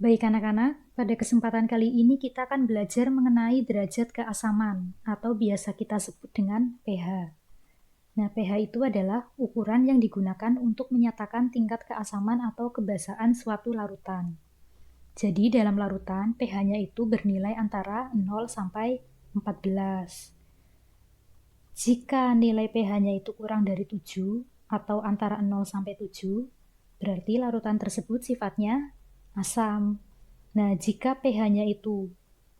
Baik anak-anak, pada kesempatan kali ini kita akan belajar mengenai derajat keasaman atau biasa kita sebut dengan pH. Nah, pH itu adalah ukuran yang digunakan untuk menyatakan tingkat keasaman atau kebasaan suatu larutan. Jadi dalam larutan, pH-nya itu bernilai antara 0 sampai 14. Jika nilai pH-nya itu kurang dari 7 atau antara 0 sampai 7, berarti larutan tersebut sifatnya asam. Nah, jika pH-nya itu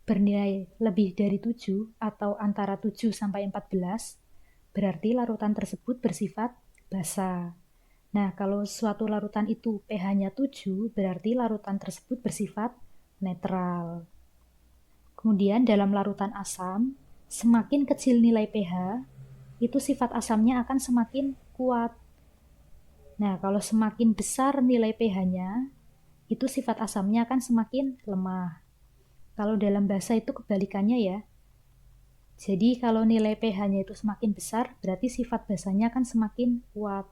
bernilai lebih dari 7 atau antara 7 sampai 14, berarti larutan tersebut bersifat basa. Nah, kalau suatu larutan itu pH-nya 7, berarti larutan tersebut bersifat netral. Kemudian dalam larutan asam, semakin kecil nilai pH, itu sifat asamnya akan semakin kuat. Nah, kalau semakin besar nilai pH-nya, itu sifat asamnya akan semakin lemah. Kalau dalam basa itu kebalikannya ya. Jadi kalau nilai pH-nya itu semakin besar, berarti sifat basanya akan semakin kuat.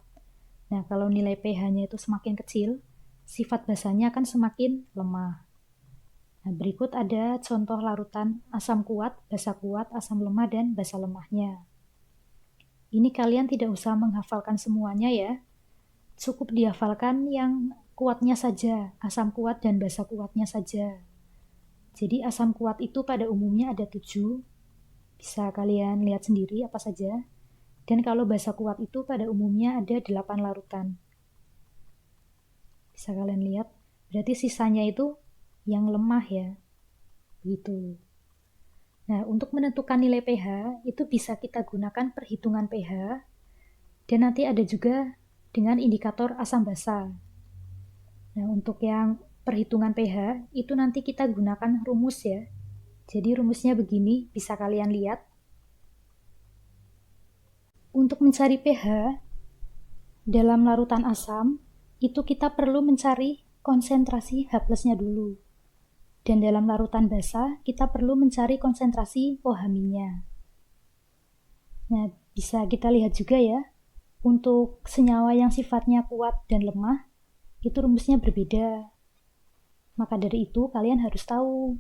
Nah, kalau nilai pH-nya itu semakin kecil, sifat basanya akan semakin lemah. Nah, berikut ada contoh larutan asam kuat, basa kuat, asam lemah, dan basa lemahnya. Ini kalian tidak usah menghafalkan semuanya ya. Cukup dihafalkan yang kuatnya saja, asam kuat dan basa kuatnya saja. Jadi asam kuat itu pada umumnya ada 7, bisa kalian lihat sendiri apa saja. Dan kalau basa kuat itu pada umumnya ada 8 larutan. Bisa kalian lihat, berarti sisanya itu yang lemah ya. Begitu. Nah, untuk menentukan nilai pH, itu bisa kita gunakan perhitungan pH, dan nanti ada juga dengan indikator asam basa. Nah, untuk yang perhitungan pH, itu nanti kita gunakan rumus ya. Jadi rumusnya begini, bisa kalian lihat. Untuk mencari pH dalam larutan asam, itu kita perlu mencari konsentrasi H+-nya dulu. Dan dalam larutan basa, kita perlu mencari konsentrasi OH-nya. Nah, bisa kita lihat juga ya, untuk senyawa yang sifatnya kuat dan lemah, itu rumusnya berbeda. Maka dari itu, kalian harus tahu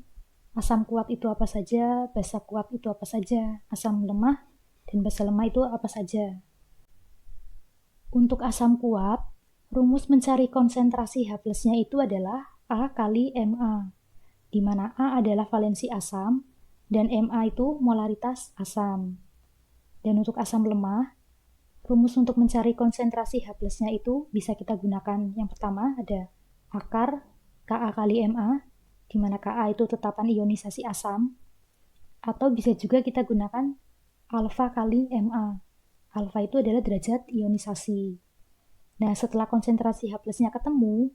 asam kuat itu apa saja, basa kuat itu apa saja, asam lemah dan basa lemah itu apa saja. Untuk asam kuat, rumus mencari konsentrasi H+-nya itu adalah A kali Ma, di mana A adalah valensi asam dan Ma itu molaritas asam. Dan untuk asam lemah, rumus untuk mencari konsentrasi H+-nya itu bisa kita gunakan. Yang pertama ada akar Ka kali Ma, di mana Ka itu tetapan ionisasi asam, atau bisa juga kita gunakan alfa kali Ma. Alfa itu adalah derajat ionisasi. Nah, setelah konsentrasi H+-nya ketemu,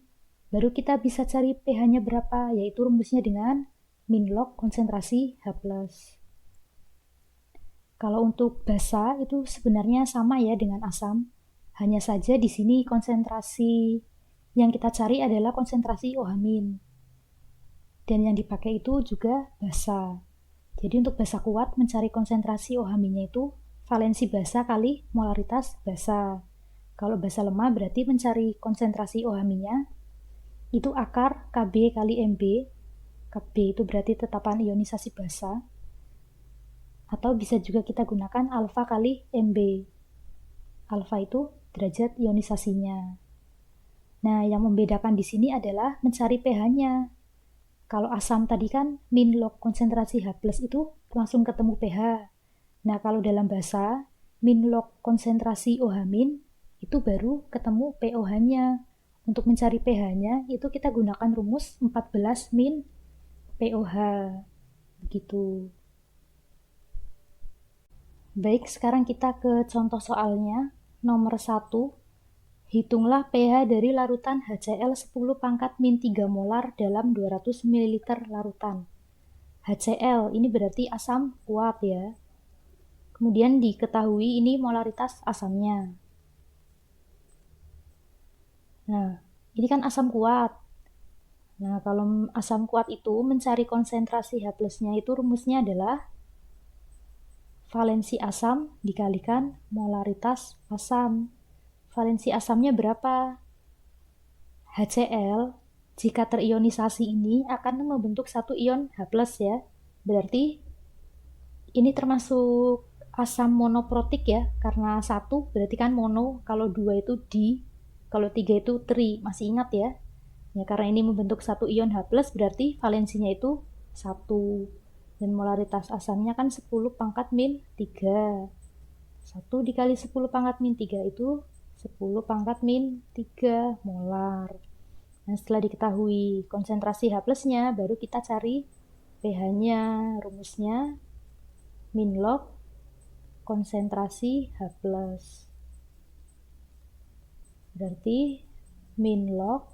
baru kita bisa cari pH-nya berapa, yaitu rumusnya dengan min log konsentrasi H+. Kalau untuk basa itu sebenarnya sama ya dengan asam, hanya saja di sini konsentrasi yang kita cari adalah konsentrasi OH-. Dan yang dipakai itu juga basa. Jadi untuk basa kuat mencari konsentrasi OH-nya itu valensi basa kali molaritas basa. Kalau basa lemah berarti mencari konsentrasi OH-nya itu akar Kb kali Mb. Kb itu berarti tetapan ionisasi basa. Atau bisa juga kita gunakan alfa kali Mb. Alfa itu derajat ionisasinya. Nah, yang membedakan di sini adalah mencari pH-nya. Kalau asam tadi kan min log konsentrasi H+ itu langsung ketemu pH. Nah, kalau dalam basa min log konsentrasi OH- itu baru ketemu POH-nya. Untuk mencari pH-nya itu kita gunakan rumus 14 min POH. Begitu. Baik, sekarang kita ke contoh soalnya. Nomor 1. Hitunglah pH dari larutan HCl 10 pangkat min 3 molar dalam 200 ml larutan. HCl ini berarti asam kuat ya. Kemudian diketahui ini molaritas asamnya. Nah, ini kan asam kuat. Nah, kalau asam kuat itu mencari konsentrasi H+-nya itu rumusnya adalah valensi asam dikalikan molaritas asam. Valensi asamnya berapa? HCl Jika terionisasi ini akan membentuk satu ion H+ ya. Berarti ini termasuk asam monoprotik ya, karena satu berarti kan mono, kalau dua itu di, kalau tiga itu tri, masih ingat ya? Ya karena ini membentuk satu ion H+, berarti valensinya itu 1. Dan molaritas asamnya kan 10 pangkat min 3. 1 dikali 10 pangkat min 3 itu 10 pangkat min 3 molar. Nah, setelah diketahui konsentrasi H+-nya, baru kita cari pH-nya. Rumusnya min log konsentrasi H+. Berarti min log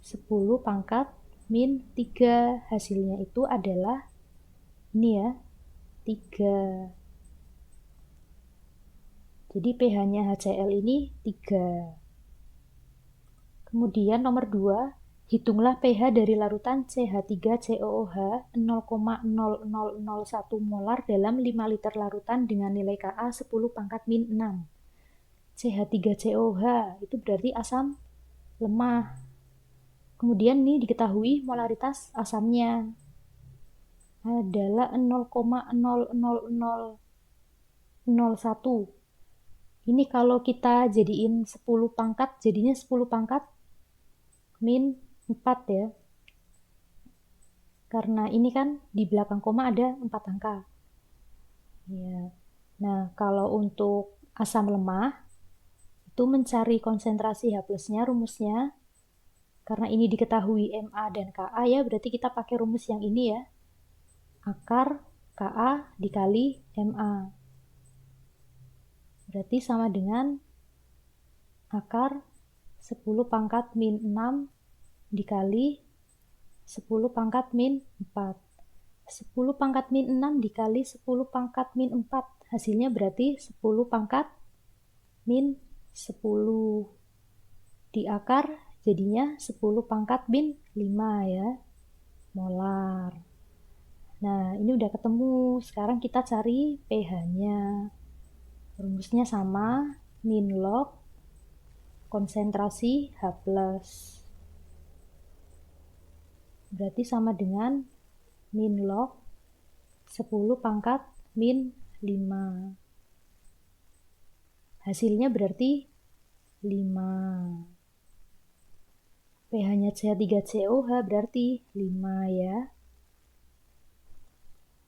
10 pangkat min 3. Hasilnya itu adalah ini ya, 3. Jadi pH-nya HCl ini 3. Kemudian nomor 2, hitunglah pH dari larutan CH3COOH 0,0001 molar dalam 5 liter larutan dengan nilai Ka 10 pangkat min 6. CH3COOH itu berarti asam lemah. Kemudian nih diketahui molaritas asamnya adalah 0,00001. Ini kalau kita jadiin 10 pangkat, jadinya 10 pangkat min 4 ya. Karena ini kan di belakang koma ada 4 angka. Ya. Nah, kalau untuk asam lemah, itu mencari konsentrasi H+-nya, rumusnya. Karena ini diketahui Ma dan Ka ya, berarti kita pakai rumus yang ini ya. Akar Ka dikali Ma. Berarti sama dengan akar 10 pangkat min 6 dikali 10 pangkat min 4. 10 pangkat min 6 dikali 10 pangkat min 4. Hasilnya berarti 10 pangkat min 10. Di akar jadinya 10 pangkat min 5 ya. Molar. Nah, ini udah ketemu. Sekarang kita cari pH-nya. Rumusnya sama, min log konsentrasi H+. Berarti sama dengan min log 10 pangkat min 5. Hasilnya berarti 5. pH-nya CH3COH berarti 5 ya.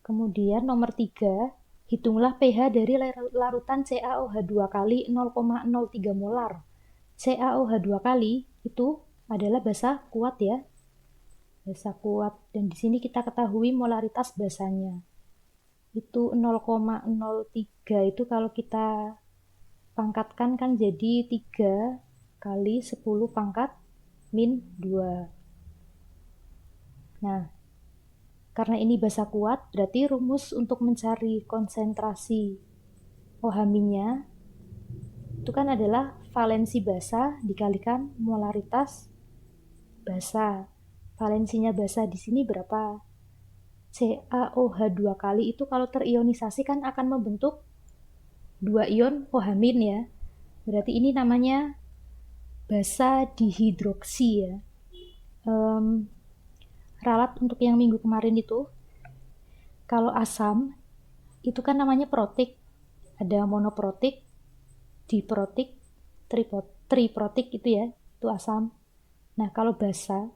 Kemudian nomor 3, hitunglah pH dari larutan CaOH 2 kali 0,03 molar. CaOH 2 kali itu adalah basa kuat ya. Basa kuat, dan di sini kita ketahui molaritas basanya. Itu 0,03 itu kalau kita pangkatkan kan jadi 3 kali 10 pangkat min 2. Nah, karena ini basa kuat, berarti rumus untuk mencari konsentrasi OH-nya itu kan adalah valensi basa dikalikan molaritas basa. Valensinya basa di sini berapa? CaOH 2 kali itu kalau terionisasi kan akan membentuk 2 ion OH- ya. Berarti ini namanya basa dihidroksi ya. Ralat untuk yang minggu kemarin itu, kalau asam itu kan namanya protik. Ada monoprotik, diprotik, triprotik itu ya, itu asam. Nah, kalau basa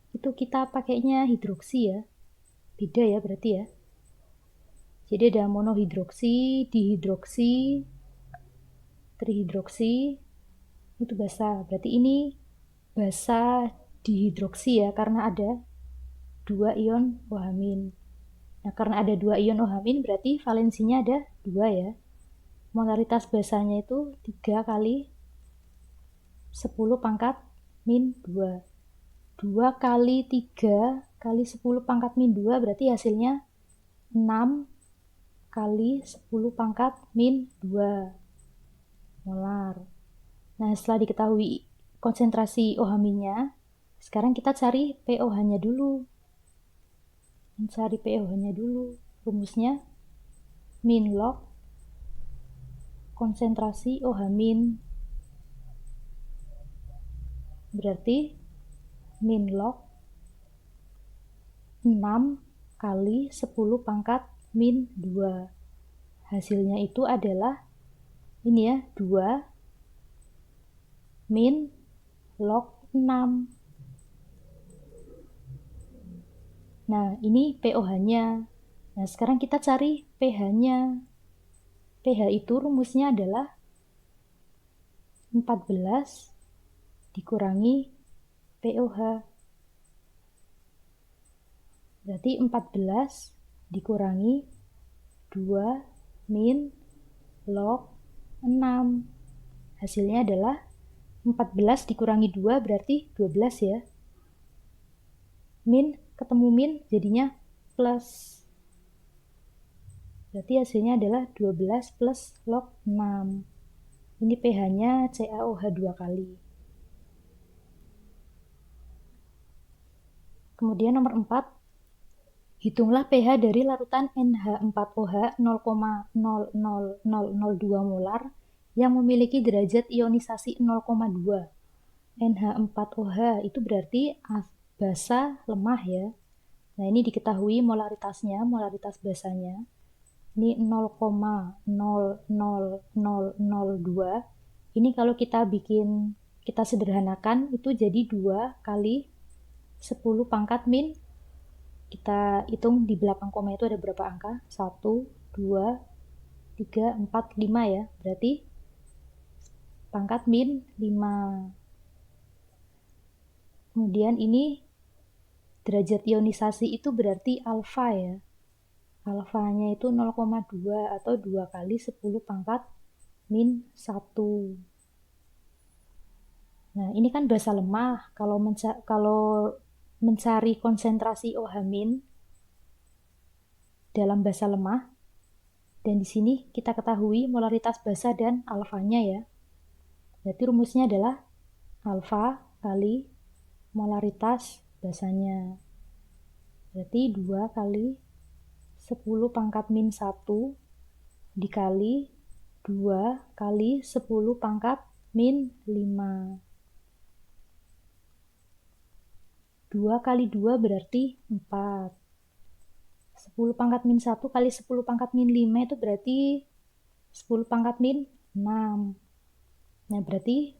itu kita pakainya hidroksi ya. Beda ya berarti ya. Jadi ada monohidroksi, dihidroksi, trihidroksi, itu basa. Berarti ini basa dihidroksi ya, karena ada 2 ion OH-. Nah, karena ada 2 ion OH- berarti valensinya ada 2 ya. Molaritas basanya itu 3 kali 10 pangkat min 2. 2 kali 3 kali 10 pangkat min 2 berarti hasilnya 6 kali 10 pangkat min 2 molar. Nah, setelah diketahui konsentrasi OH-nya, sekarang kita cari pOH-nya dulu. Mencari pOH-nya dulu. Rumusnya min log konsentrasi OH-. Berarti min log 6 kali 10 pangkat min 2. Hasilnya itu adalah ini ya, 2 min log 6. Nah, ini POH-nya. Nah, sekarang kita cari pH-nya. pH itu rumusnya adalah 14 dikurangi POH. Berarti 14 dikurangi 2 min log 6. Hasilnya adalah 14 dikurangi 2 berarti 12 ya. Min ketemu min jadinya plus. Berarti hasilnya adalah 12 plus log 6. Ini pH-nya CaOH 2 kali. Kemudian nomor 4, hitunglah pH dari larutan NH4OH 0,00002 molar yang memiliki derajat ionisasi 0,2. NH4OH itu berarti basa lemah ya. Nah, ini diketahui molaritasnya, molaritas basanya. Ini 0,00002. Ini kalau kita sederhanakan itu jadi 2 kali 10 pangkat min. Kita hitung di belakang koma itu ada berapa angka? 1, 2, 3, 4, 5 ya. Berarti pangkat min 5. Kemudian ini derajat ionisasi itu berarti alfa ya. Alfanya itu 0,2 atau 2 kali 10 pangkat min 1. Nah, ini kan basa lemah. Kalau mencari konsentrasi OH min dalam basa lemah, dan di sini kita ketahui molaritas basa dan alfanya ya. Berarti rumusnya adalah alfa kali molaritas basanya. Berarti 2 kali 10 pangkat min 1 dikali 2 kali 10 pangkat min 5. 2 kali 2 berarti 4. 10 pangkat min 1 kali 10 pangkat min 5 itu berarti 10 pangkat min 6. Nah, berarti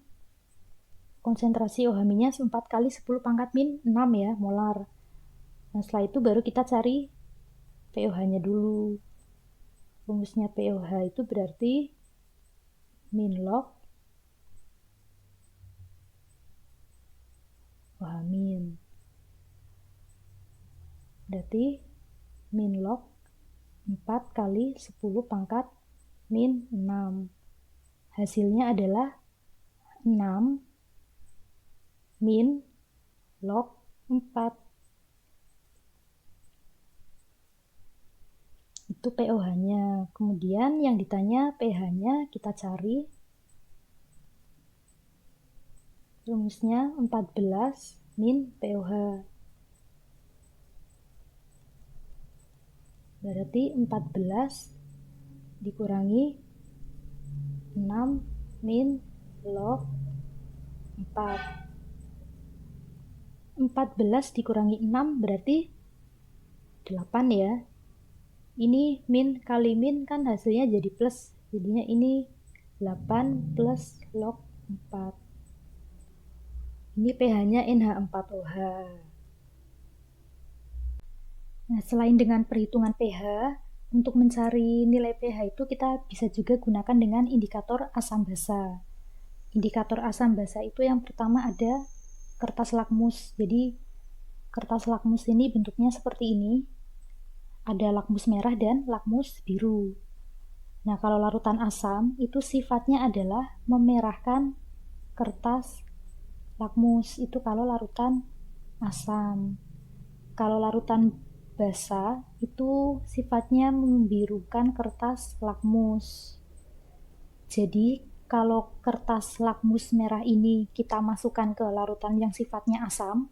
konsentrasi OH minnya 4 kali 10 pangkat min 6 ya, molar. Nah, setelah itu baru kita cari POH-nya dulu. Rumusnya POH itu berarti min log OH min. Berarti min log 4 kali 10 pangkat min 6. Hasilnya adalah 6 min log 4. Itu POH-nya. Kemudian yang ditanya pH-nya kita cari. Rumusnya 14 min POH. Berarti 14 dikurangi 6 min log 4. 14 dikurangi 6 berarti 8 ya. Ini min kali min kan hasilnya jadi plus. Jadinya ini 8 plus log 4. Ini pH-nya NH4OH. Nah, selain dengan perhitungan pH, untuk mencari nilai pH itu kita bisa juga gunakan dengan indikator asam basa. Indikator asam basa itu yang pertama ada kertas lakmus. Jadi kertas lakmus ini bentuknya seperti ini. Ada lakmus merah dan lakmus biru. Nah, kalau larutan asam itu sifatnya adalah memerahkan kertas lakmus. Itu kalau larutan asam. Kalau larutan basa itu sifatnya membirukan kertas lakmus. Jadi kalau kertas lakmus merah ini kita masukkan ke larutan yang sifatnya asam,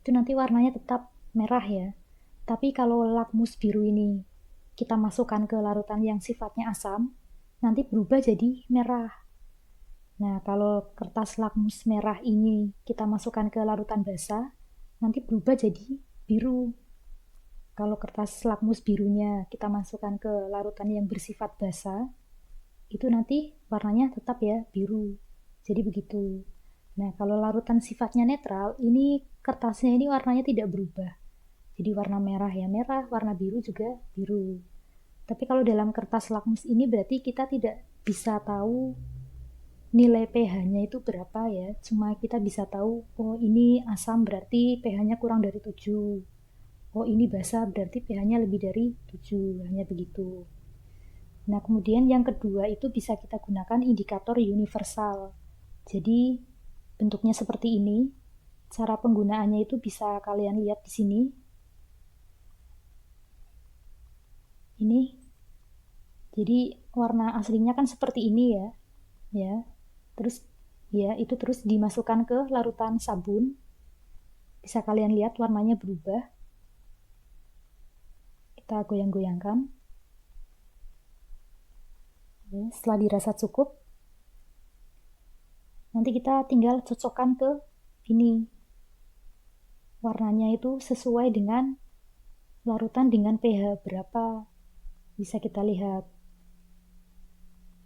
itu nanti warnanya tetap merah ya. Tapi kalau lakmus biru ini kita masukkan ke larutan yang sifatnya asam, nanti berubah jadi merah. Nah, kalau kertas lakmus merah ini kita masukkan ke larutan basah, nanti berubah jadi biru. Kalau kertas lakmus birunya kita masukkan ke larutan yang bersifat basah, itu nanti warnanya tetap ya biru. Jadi begitu. Nah, kalau larutan sifatnya netral, ini kertasnya ini warnanya tidak berubah. Jadi warna merah ya merah, warna biru juga biru. Tapi kalau dalam kertas lakmus ini berarti kita tidak bisa tahu nilai pH-nya itu berapa ya. Cuma kita bisa tahu, oh ini asam berarti pH-nya kurang dari 7. Oh ini basa berarti pH-nya lebih dari 7. Hanya begitu. Nah, kemudian yang kedua itu bisa kita gunakan indikator universal. Jadi bentuknya seperti ini. Cara penggunaannya itu bisa kalian lihat di sini. Ini. Jadi warna aslinya kan seperti ini ya. Ya. Terus ya itu terus dimasukkan ke larutan sabun. Bisa kalian lihat warnanya berubah. Kita goyang-goyangkan. Ya, setelah dirasa cukup, nanti kita tinggal cocokkan ke ini. Warnanya itu sesuai dengan larutan dengan pH berapa. Bisa kita lihat.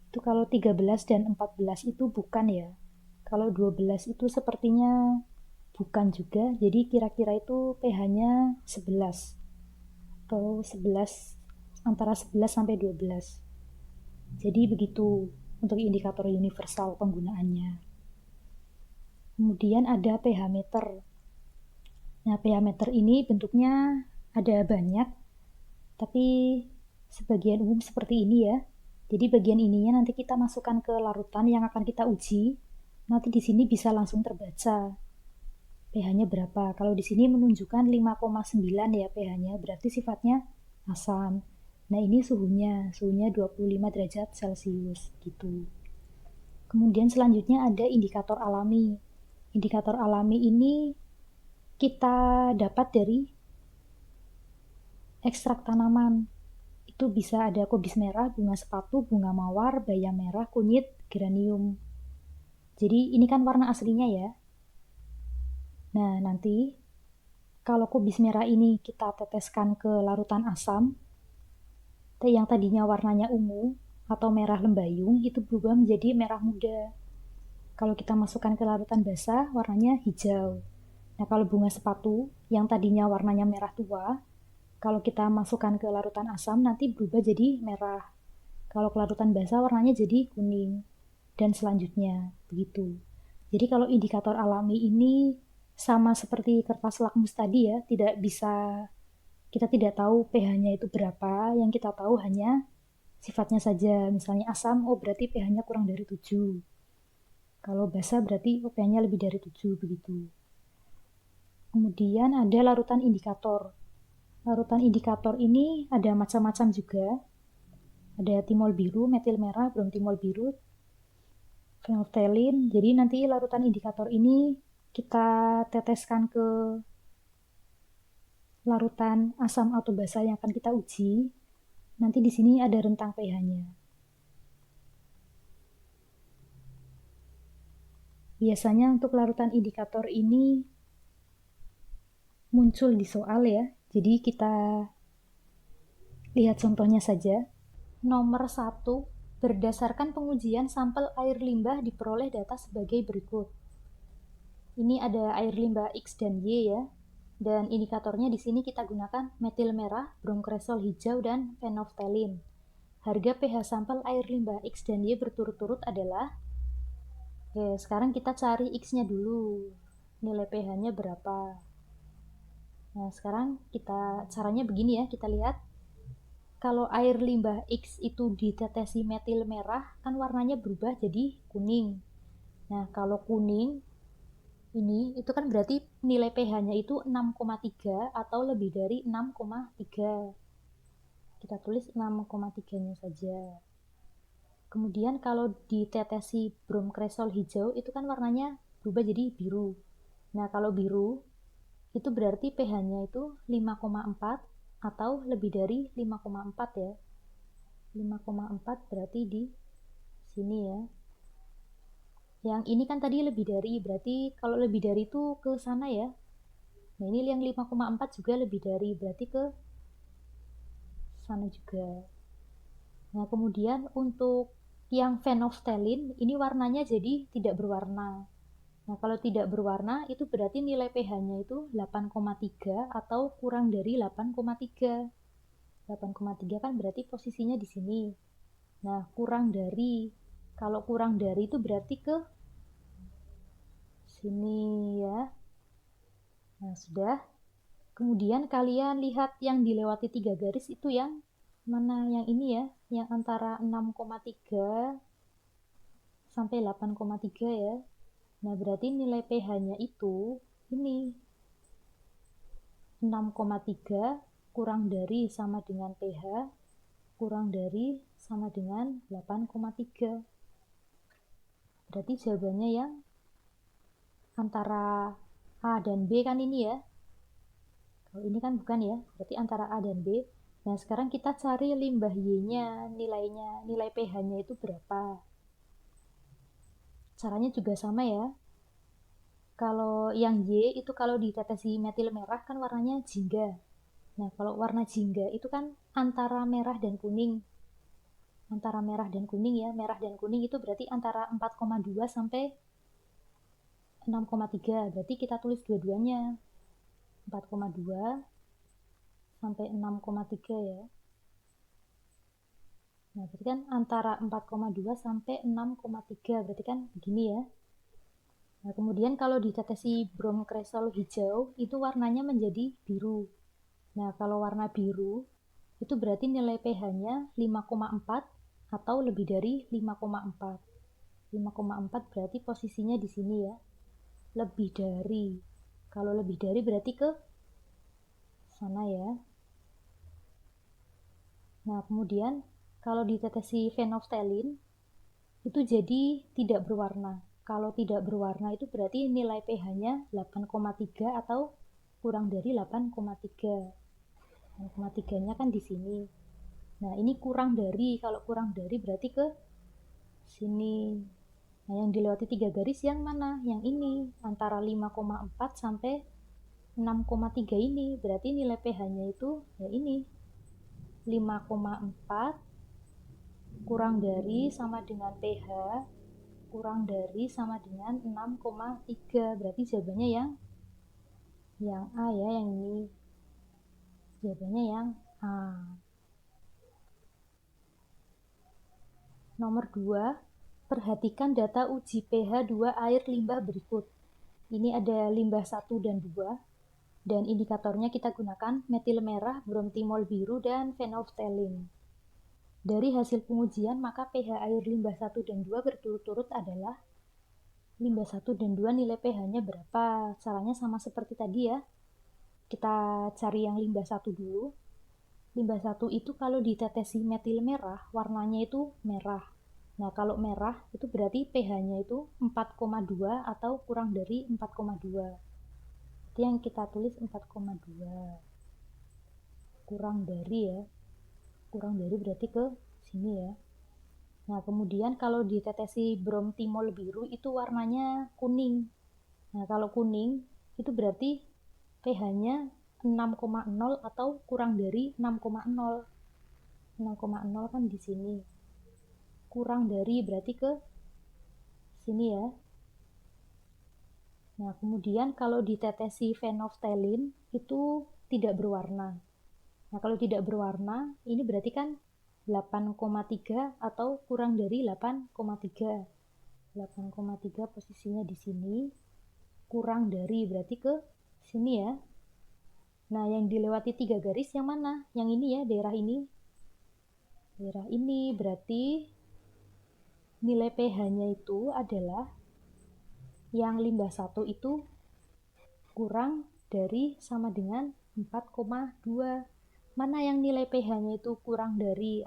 Itu kalau 13 dan 14 itu bukan ya. Kalau 12 itu sepertinya bukan juga. Jadi kira-kira itu pH-nya 11 atau 11 antara 11 sampai 12. Jadi begitu untuk indikator universal penggunaannya. Kemudian ada pH meter. Nah, pH meter ini bentuknya ada banyak, tapi sebagian umum seperti ini ya. Jadi bagian ininya nanti kita masukkan ke larutan yang akan kita uji. Nanti di sini bisa langsung terbaca pH-nya berapa. Kalau di sini menunjukkan 5,9 ya pH-nya, berarti sifatnya asam. Nah, ini suhunya 25 derajat Celcius gitu. Kemudian selanjutnya ada indikator alami. Indikator alami ini kita dapat dari ekstrak tanaman. Itu bisa ada kobis merah, bunga sepatu, bunga mawar, bayam merah, kunyit, geranium. Jadi ini kan warna aslinya ya. Nah, nanti kalau kobis merah ini kita teteskan ke larutan asam, yang tadinya warnanya ungu atau merah lembayung itu berubah menjadi merah muda. Kalau kita masukkan ke larutan basah, warnanya hijau. Nah, kalau bunga sepatu yang tadinya warnanya merah tua, kalau kita masukkan ke larutan asam nanti berubah jadi merah. Kalau ke larutan basah warnanya jadi kuning. Dan selanjutnya, begitu. Jadi kalau indikator alami ini sama seperti kertas lakmus tadi ya, kita tidak tahu pH-nya itu berapa, yang kita tahu hanya sifatnya saja. Misalnya asam, oh berarti pH-nya kurang dari 7. Kalau basa berarti oh, pH-nya lebih dari 7, begitu. Kemudian ada larutan indikator. Larutan indikator ini ada macam-macam juga. Ada timol biru, metil merah, bromtimol biru, phenolphthalein. Jadi nanti larutan indikator ini kita teteskan ke larutan asam atau basa yang akan kita uji. Nanti di sini ada rentang pH-nya. Biasanya untuk larutan indikator ini muncul di soal ya. Jadi kita lihat contohnya saja. Nomor 1, berdasarkan pengujian sampel air limbah diperoleh data sebagai berikut. Ini ada air limbah X dan Y ya. Dan indikatornya di sini kita gunakan metil merah, bromkresol hijau, dan phenolphthalein. Harga pH sampel air limbah X dan Y berturut-turut adalah. Oke, sekarang kita cari X-nya dulu. Nilai pH-nya berapa? Nah, sekarang caranya begini ya, kita lihat. Kalau air limbah X itu ditetesi metil merah, kan warnanya berubah jadi kuning. Nah, kalau kuning, ini itu kan berarti nilai pH-nya itu 6,3 atau lebih dari 6,3. Kita tulis 6,3-nya saja. Kemudian kalau ditetesi bromkresol hijau, itu kan warnanya berubah jadi biru. Nah, kalau biru, itu berarti pH-nya itu 5,4 atau lebih dari 5,4 ya. 5,4 berarti di sini ya. Yang ini kan tadi lebih dari, berarti kalau lebih dari itu ke sana ya. Nah ini yang 5,4 juga lebih dari, berarti ke sana juga. Nah kemudian untuk yang phenolphthalein ini warnanya jadi tidak berwarna. Nah kalau tidak berwarna itu berarti nilai pH-nya itu 8,3 atau kurang dari 8,3. 8,3 kan berarti posisinya di sini. Nah kurang dari, kalau kurang dari itu berarti ke sini ya. Nah sudah. Kemudian kalian lihat yang dilewati 3 garis itu yang mana? Yang ini ya, yang antara 6,3 sampai 8,3 ya. Nah, berarti nilai pH-nya itu ini 6,3 kurang dari sama dengan pH kurang dari sama dengan 8,3. Berarti jawabannya yang antara A dan B kan ini ya. Kalau ini kan bukan ya, berarti antara A dan B. Nah, sekarang kita cari limbah Y-nya, nilainya, nilai pH-nya itu berapa. Caranya juga sama ya. Kalau yang Y itu kalau ditetesi metil merah kan warnanya jingga. Nah, kalau warna jingga itu kan antara merah dan kuning. Antara merah dan kuning ya. Merah dan kuning itu berarti antara 4,2 sampai 6,3. Berarti kita tulis dua-duanya. 4,2 sampai 6,3 ya. Nah, berarti kan antara 4,2 sampai 6,3. Berarti kan begini ya. Nah, kemudian kalau ditetesi bromkresol hijau, itu warnanya menjadi biru. Nah, kalau warna biru, itu berarti nilai pH-nya 5,4 atau lebih dari 5,4. 5,4 berarti posisinya di sini ya. Lebih dari. Kalau lebih dari berarti ke sana ya. Nah, kemudian kalau ditetesi phenolphthalein, itu jadi tidak berwarna. Kalau tidak berwarna itu berarti nilai pH-nya 8,3 atau kurang dari 8,3. 8,3-nya kan di sini. Nah, ini kurang dari. Kalau kurang dari berarti ke sini. Nah, yang dilewati 3 garis yang mana? Yang ini. Antara 5,4 sampai 6,3 ini. Berarti nilai pH-nya itu ya ini. 5,4 kurang dari sama dengan pH kurang dari sama dengan 6,3. Berarti jawabannya yang A ya, yang ini. Jawabannya yang A. Nomor 2, perhatikan data uji pH 2 air limbah berikut. Ini ada limbah 1 dan 2, dan indikatornya kita gunakan metil merah, bromtimol biru, dan phenolphthalein. Dari hasil pengujian, maka pH air limbah 1 dan 2 berturut-turut adalah limbah 1 dan 2 nilai pH-nya berapa. Caranya sama seperti tadi ya. Kita cari yang limbah 1 dulu. Limbah 1 itu kalau ditetesi metil merah, warnanya itu merah. Nah, kalau merah itu berarti pH-nya itu 4,2 atau kurang dari 4,2. Itu yang kita tulis 4,2. Kurang dari ya. Kurang dari berarti ke sini ya. Nah, kemudian kalau ditetesi bromtimol biru itu warnanya kuning. Nah, kalau kuning itu berarti pH-nya 6,0 atau kurang dari 6,0. 6,0 kan di sini. Kurang dari berarti ke sini ya. Nah, kemudian kalau ditetesi phenolphthalein itu tidak berwarna. Nah, kalau tidak berwarna, ini berarti kan 8,3 atau kurang dari 8,3. 8,3 posisinya di sini. Kurang dari berarti ke sini ya. Nah, yang dilewati 3 garis yang mana? Yang ini ya, daerah ini. Daerah ini berarti nilai pH-nya itu adalah yang limbah 1 itu kurang dari sama dengan 4,2. Mana yang nilai pH-nya itu kurang dari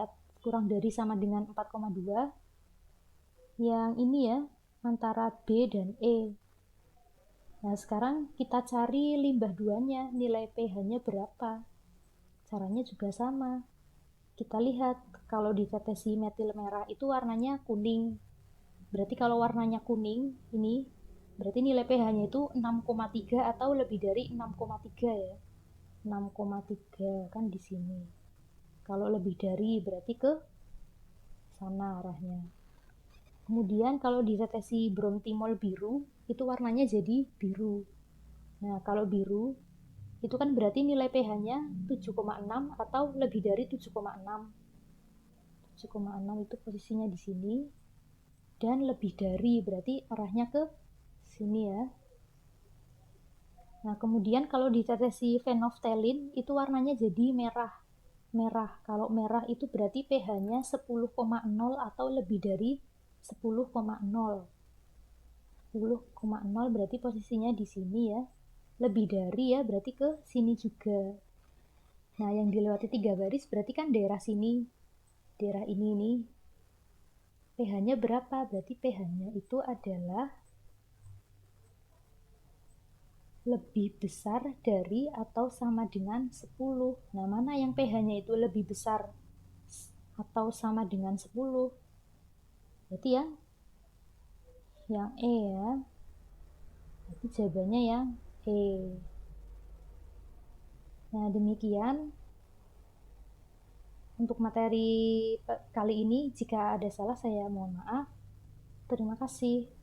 sama dengan 4,2? Yang ini ya, antara B dan E. Nah, sekarang kita cari limbah 2-nya, nilai pH-nya berapa. Caranya juga sama. Kita lihat, kalau ditetesi metil merah itu warnanya kuning. Berarti kalau warnanya kuning, ini berarti nilai pH-nya itu 6,3 atau lebih dari 6,3 ya. 6,3 kan di sini. Kalau lebih dari berarti ke sana arahnya. Kemudian kalau ditetesi bromtimol biru, itu warnanya jadi biru. Nah, kalau biru itu kan berarti nilai pH-nya 7,6 atau lebih dari 7,6. 7,6 itu posisinya di sini, dan lebih dari berarti arahnya ke sini ya. Nah, kemudian kalau ditetesi phenolphthalein itu warnanya jadi merah. Merah. Kalau merah itu berarti pH-nya 10,0 atau lebih dari 10,0. 10,0 berarti posisinya di sini ya. Lebih dari ya berarti ke sini juga. Nah, yang dilewati 3 baris berarti kan daerah sini. Daerah ini nih. pH-nya berapa? Berarti pH-nya itu adalah lebih besar dari atau sama dengan 10. Nah, mana yang pH-nya itu lebih besar atau sama dengan 10? Berarti yang E ya. Berarti jawabannya yang E. Nah, demikian untuk materi kali ini. Jika ada salah saya mohon maaf. Terima kasih.